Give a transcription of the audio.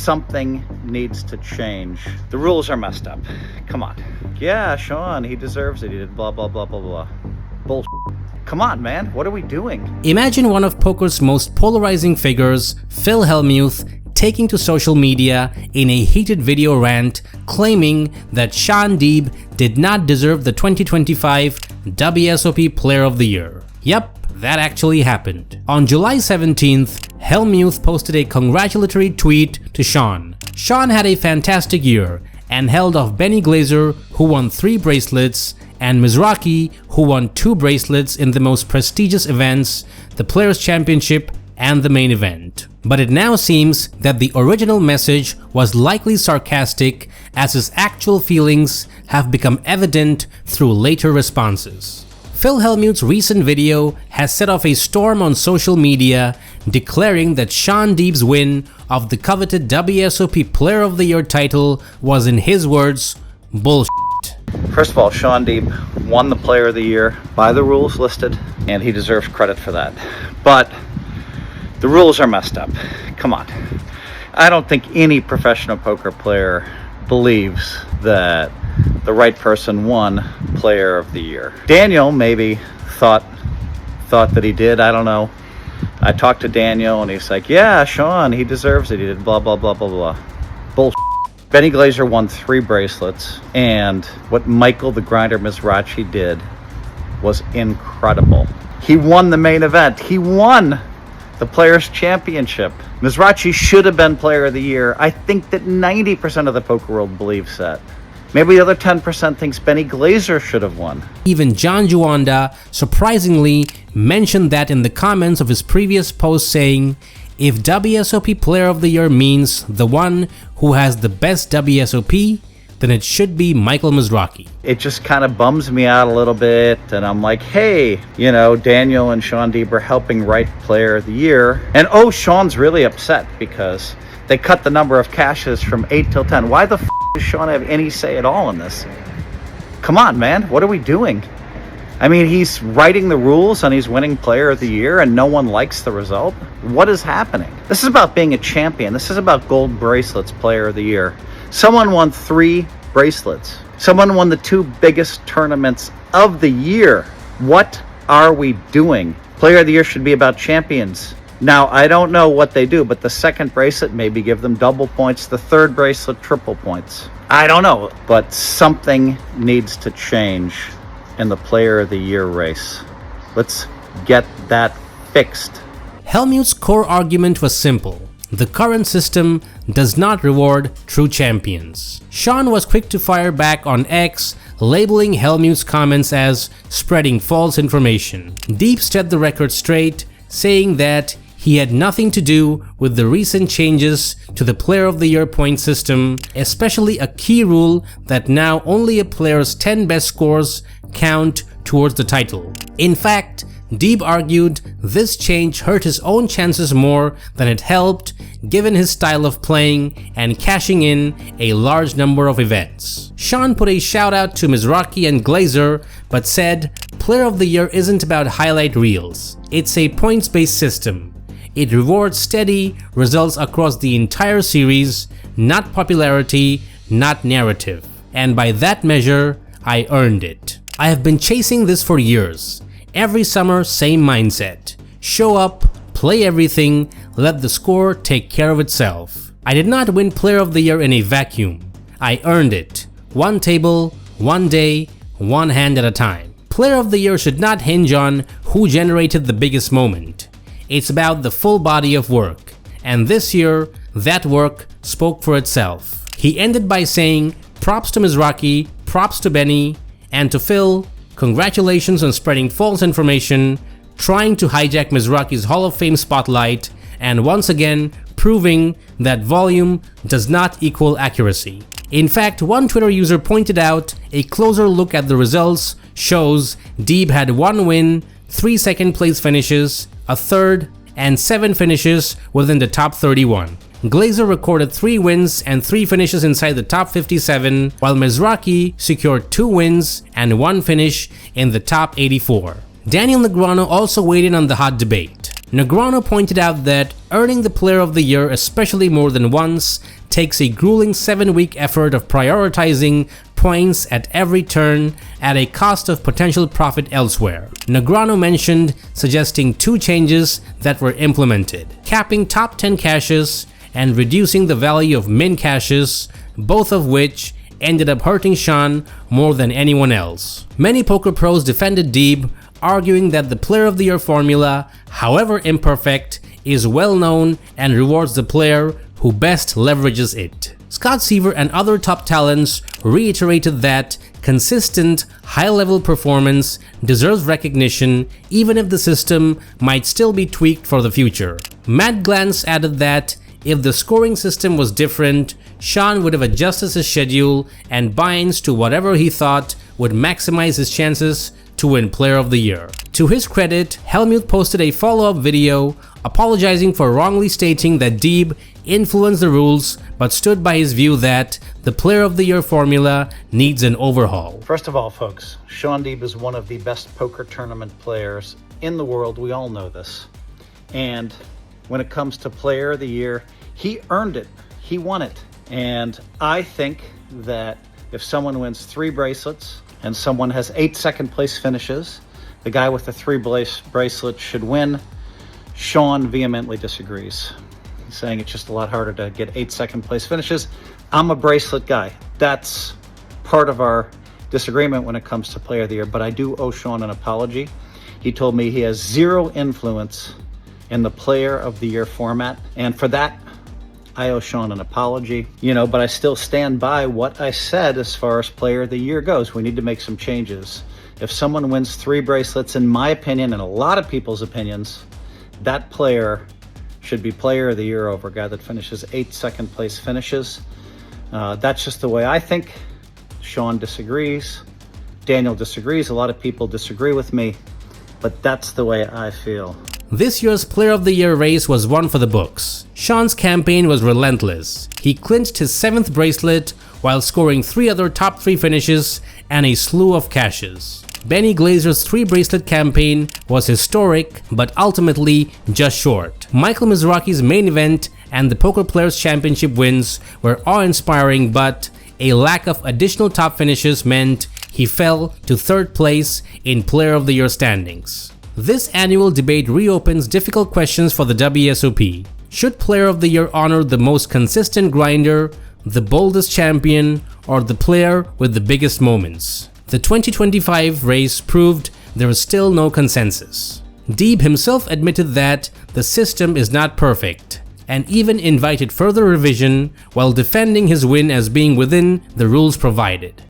something needs to change. The rules are messed up. Come on. Yeah, Shaun, he deserves it. He did blah, blah, blah, blah, blah. Bullshit. Come on, man. What are we doing? Imagine one of poker's most polarizing figures, Phil Hellmuth, taking to social media in a heated video rant claiming that Shaun Deeb did not deserve the 2025 WSOP Player of the Year. Yep, that actually happened. On July 17th, Hellmuth posted a congratulatory tweet to Shaun. Shaun had a fantastic year and held off Benny Glaser, who won 3 bracelets, and Mizrachi, who won 2 bracelets in the most prestigious events, the Players' Championship and the main event. But it now seems that the original message was likely sarcastic, as his actual feelings have become evident through later responses. Phil Hellmuth's recent video has set off a storm on social media, declaring that Shaun Deeb's win of the coveted WSOP Player of the Year title was, in his words, bullshit. First of all, Shaun Deeb won the Player of the Year by the rules listed, and he deserves credit for that. But the rules are messed up. Come on. I don't think any professional poker player believes that the right person won Player of the Year. Daniel maybe thought that he did. I don't know. I talked to Daniel and he's like, yeah, Shaun, he deserves it. He did blah, blah, blah, blah, blah. Bullshit. Benny Glaser won 3 bracelets, and what Michael the Grinder Mizrachi did was incredible. He won the main event. He won the Players' Championship. Mizrachi should have been Player of the Year. I think that 90% of the poker world believes that. Maybe the other 10% thinks Benny Glaser should have won. Even John Juanda surprisingly mentioned that in the comments of his previous post, saying, if WSOP Player of the Year means the one who has the best WSOP, then it should be Michael Mizrachi. It just kind of bums me out a little bit, and I'm like, hey, you know, Daniel and Shaun Deeb are helping write Player of the Year, and oh, Shaun's really upset because they cut the number of caches from 8 till 10. Why the f*** does Shaun have any say at all in this? Come on, man, what are we doing? I mean, he's writing the rules and he's winning Player of the Year and no one likes the result? What is happening? This is about being a champion. This is about gold bracelets, Player of the Year. Someone won 3 bracelets. Someone won the 2 biggest tournaments of the year. What are we doing? Player of the Year should be about champions. Now, I don't know what they do, but the 2nd bracelet maybe give them double points, the 3rd bracelet triple points. I don't know, but something needs to change in the Player of the Year race. Let's get that fixed. Hellmuth's core argument was simple. The current system does not reward true champions. Shaun was quick to fire back on X, labeling Hellmuth's comments as spreading false information. Deeb set the record straight, saying that he had nothing to do with the recent changes to the Player of the Year point system, especially a key rule that now only a player's 10 best scores count towards the title. In fact, Deeb argued this change hurt his own chances more than it helped, given his style of playing and cashing in a large number of events. Shaun put a shout out to Mizrachi and Glaser, but said, Player of the Year isn't about highlight reels. It's a points-based system. It rewards steady results across the entire series, not popularity, not narrative. And by that measure, I earned it. I have been chasing this for years. Every summer, same mindset. Show up, play everything, let the score take care of itself. I did not win Player of the Year in a vacuum. I earned it. One table, one day, one hand at a time. Player of the Year should not hinge on who generated the biggest moment. It's about the full body of work. And this year, that work spoke for itself. He ended by saying, props to Mizrachi, props to Benny, and to Phil, congratulations on spreading false information, trying to hijack Mizrachi's Hall of Fame spotlight, and once again proving that volume does not equal accuracy. In fact, one Twitter user pointed out a closer look at the results shows Deeb had 1 win, 3 second place finishes, a 3rd, and 7 finishes within the top 31. Glaser recorded 3 wins and 3 finishes inside the top 57, while Mizrachi secured 2 wins and 1 finish in the top 84. Daniel Negreanu also weighed in on the hot debate. Negreanu pointed out that earning the Player of the Year, especially more than once, takes a grueling 7-week effort of prioritizing points at every turn at a cost of potential profit elsewhere. Negreanu mentioned suggesting 2 changes that were implemented: capping top 10 caches and reducing the value of min caches, both of which ended up hurting Shaun more than anyone else. Many poker pros defended Deeb, arguing that the Player of the Year formula, however imperfect, is well known and rewards the player who best leverages it. Scott Seaver and other top talents reiterated that consistent, high-level performance deserves recognition even if the system might still be tweaked for the future. Matt Glantz added that if the scoring system was different, Shaun would have adjusted his schedule and binds to whatever he thought would maximize his chances to win Player of the Year. To his credit, Hellmuth posted a follow-up video apologizing for wrongly stating that Deeb influenced the rules but stood by his view that the Player of the Year formula needs an overhaul. First of all, folks, Shaun Deeb is one of the best poker tournament players in the world. We all know this. And when it comes to Player of the Year, he earned it. He won it. And I think that if someone wins 3 bracelets and someone has 8 second place finishes, the guy with the 3 bracelets should win. Shaun vehemently disagrees. He's saying it's just a lot harder to get 8 second place finishes. I'm a bracelet guy. That's part of our disagreement when it comes to Player of the Year, but I do owe Shaun an apology. He told me he has 0 influence in the Player of the Year format, and for that, I owe Shaun an apology, but I still stand by what I said as far as Player of the Year goes. We need to make some changes. If someone wins 3 bracelets, in my opinion, and a lot of people's opinions, that player should be Player of the Year over a guy that finishes 8 second place finishes. That's just the way I think. Shaun disagrees. Daniel disagrees. A lot of people disagree with me, but that's the way I feel. This year's Player of the Year race was one for the books. Shaun's campaign was relentless. He clinched his 7th bracelet while scoring 3 other top 3 finishes and a slew of caches. Benny Glazer's 3 bracelet campaign was historic, but ultimately just short. Michael Mizrachi's main event and the Poker Players Championship wins were awe-inspiring, but a lack of additional top finishes meant he fell to 3rd place in Player of the Year standings. This annual debate reopens difficult questions for the WSOP. Should Player of the Year honor the most consistent grinder, the boldest champion, or the player with the biggest moments? The 2025 race proved there is still no consensus. Deeb himself admitted that the system is not perfect, and even invited further revision while defending his win as being within the rules provided.